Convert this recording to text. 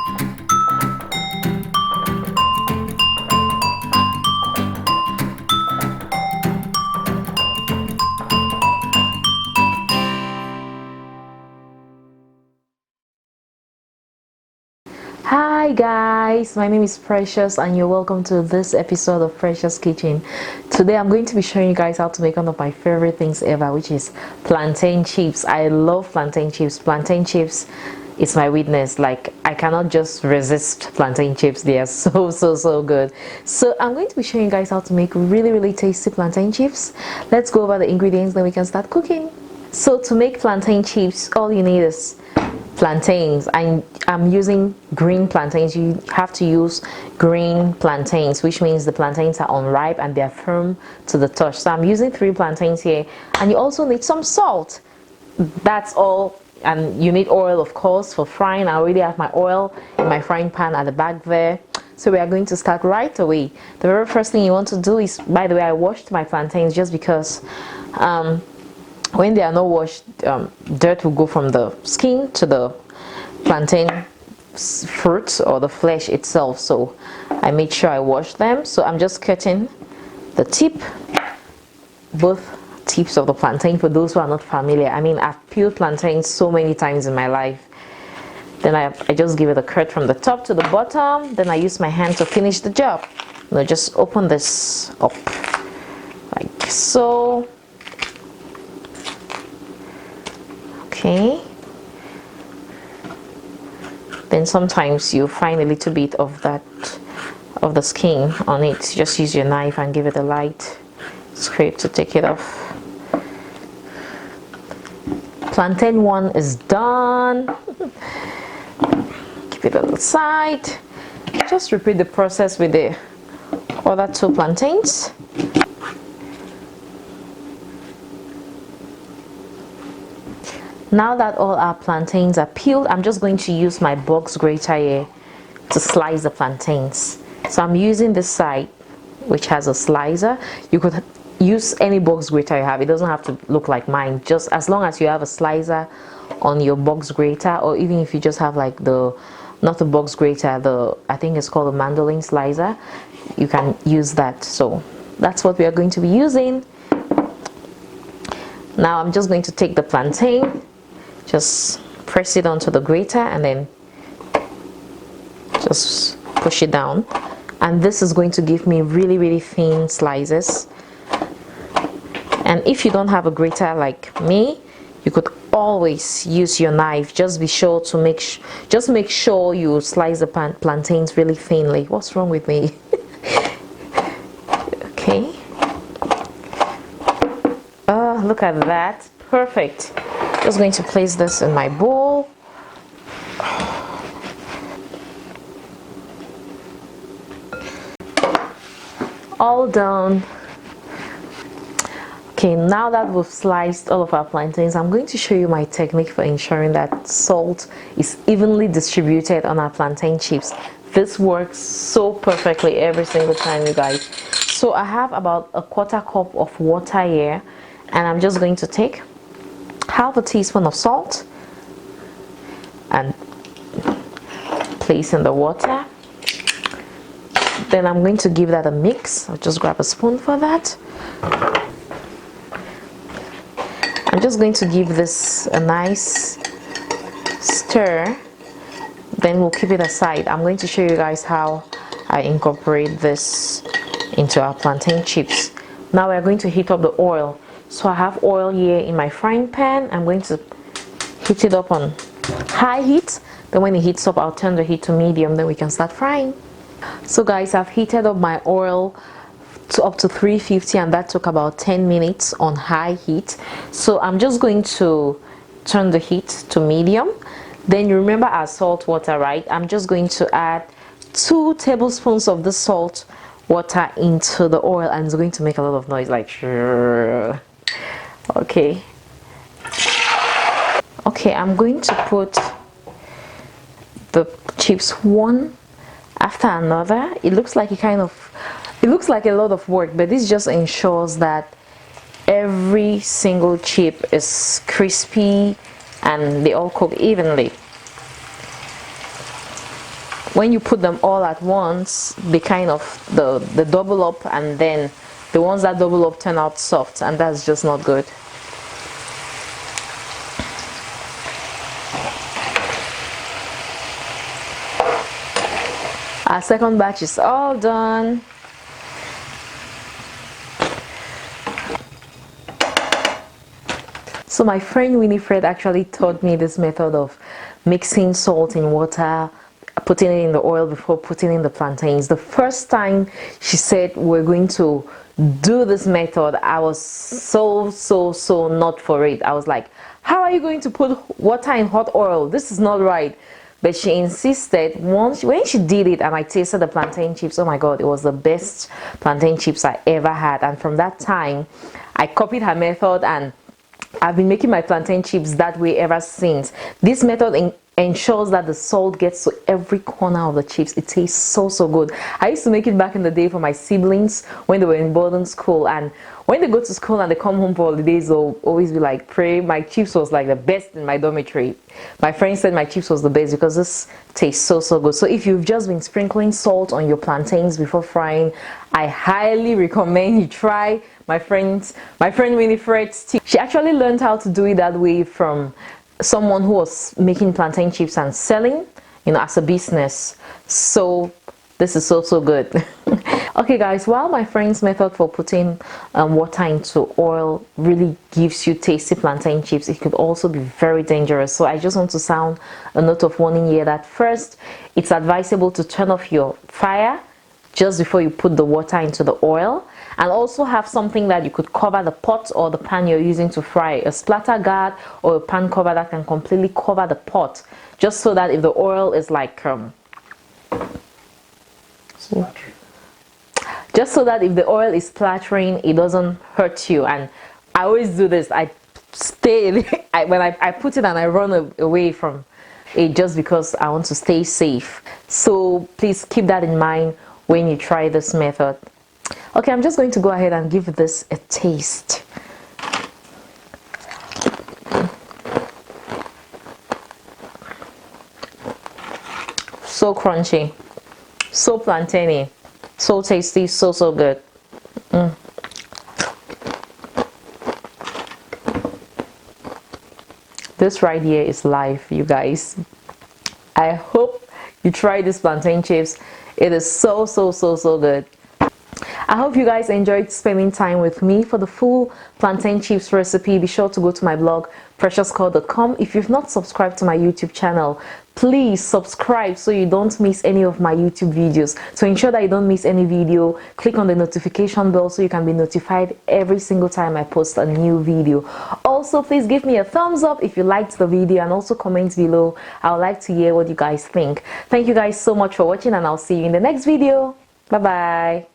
Hi guys, my name is Precious and you're welcome to this episode of Precious Kitchen. Today I'm going to be showing you guys how to make one of my favorite things ever, which is plantain chips. I love plantain chips. Plantain chips is my weakness. Like, I cannot just resist plantain chips. They are so good. So I'm going to be showing you guys how to make really tasty plantain chips. Let's go over the ingredients, then we can start cooking. So to make plantain chips, all you need is plantains. I'm using green plantains. You have to use green plantains, which means the plantains are unripe and they're firm to the touch. So I'm using 3 plantains here, and you also need some salt. That's all. And you need oil, of course, for frying. I already have my oil in my frying pan at the back there. So we are going to start right away. The very first thing you want to do is, by the way, I washed my plantains just because when they are not washed, dirt will go from the skin to the plantain fruit or the flesh itself. So I made sure I washed them. So I'm just cutting the tip, both tips of the plantain. For those who are not familiar, I mean, I've peeled plantains so many times in my life. Then I just give it a cut from the top to the bottom. Then I use my hand to finish the job. Just open this up like so. Okay, then sometimes you find a little bit of the skin on it. Just use your knife and give it a light scrape to take it off. Plantain 1 is done. Keep it on the side. Just repeat the process with the other 2 plantains. Now that all our plantains are peeled, I'm just going to use my box grater here to slice the plantains. So I'm using this side, which has a slicer. You could use any box grater you have. It doesn't have to look like mine. Just as long as you have a slicer on your box grater, or even if you just have like not the box grater, I think it's called a mandolin slicer, you can use that. So that's what we are going to be using. Now I'm just going to take the plantain, just press it onto the grater and then just push it down, and this is going to give me really thin slices. And if you don't have a grater like me, you could always use your knife. Just be sure to make sure you slice the plantains really thinly. What's wrong with me? Okay, look at that, perfect. Just going to place this in my bowl. All done. Okay, now that we've sliced all of our plantains, I'm going to show you my technique for ensuring that salt is evenly distributed on our plantain chips. This works so perfectly every single time, you guys. So I have about a 1/4 cup of water here, and I'm just going to take half a teaspoon of salt and place in the water. Then I'm going to give that a mix. I'll just grab a spoon for that. I'm just going to give this a nice stir, then we'll keep it aside. I'm going to show you guys how I incorporate this into our plantain chips. Now we're going to heat up the oil. So I have oil here in my frying pan. I'm going to heat it up on high heat. Then when it heats up, I'll turn the heat to medium, then we can start frying. So guys, I've heated up my oil to up to 350, and that took about 10 minutes on high heat. So I'm just going to turn the heat to medium. Then you remember our salt water, right? I'm just going to add 2 tablespoons of the salt water into the oil, and it's going to make a lot of noise, like okay. I'm going to put the chips one after another. It looks like it looks like a lot of work, but this just ensures that every single chip is crispy and they all cook evenly. when you put them all at once, they kind of the double up, and then the ones that double up turn out soft, and that's just not good. Our second batch is all done. So my friend Winifred actually taught me this method of mixing salt in water, putting it in the oil before putting in the plantains. The first time she said we're going to do this method, I was so not for it. I was like, how are you going to put water in hot oil? This is not right. But she insisted. When she did it and I tasted the plantain chips, oh my god, it was the best plantain chips I ever had. And from that time I copied her method, and I've been making my plantain chips that way ever since. This method ensures that the salt gets to every corner of the chips. It tastes so good. I used to make it back in the day for my siblings when they were in boarding school, and when they go to school and they come home for holidays, they'll always be like, pray. My chips was like the best in my dormitory. My friend said my chips was the best because this tastes so good. So if you've just been sprinkling salt on your plantains before frying, I highly recommend you try my friend Winifred's tip. She actually learned how to do it that way from someone who was making plantain chips and selling, as a business. So this is so good. Okay guys, while my friend's method for putting water into oil really gives you tasty plantain chips, it could also be very dangerous. So I just want to sound a note of warning here that first, it's advisable to turn off your fire just before you put the water into the oil, and also have something that you could cover the pot or the pan you're using to fry, a splatter guard or a pan cover that can completely cover the pot, just so that if the oil is like just so that if the oil is splattering, it doesn't hurt you. And I always do this. I stay when I put it and I run away from it just because I want to stay safe. So please keep that in mind when you try this method. Okay, I'm just going to go ahead and give this a taste. So crunchy, so plantainy, so tasty, so good. This right here is life, you guys. I hope you try this plantain chips. It is so good. I hope you guys enjoyed spending time with me. For the full plantain chips recipe, be sure to go to my blog preciouscore.com. If you've not subscribed to my YouTube channel, please subscribe so you don't miss any of my YouTube videos. To ensure that you don't miss any video, click on the notification bell so you can be notified every single time I post a new video. Also, please give me a thumbs up if you liked the video, and also comment below. I would like to hear what you guys think. Thank you guys so much for watching, and I'll see you in the next video. Bye bye.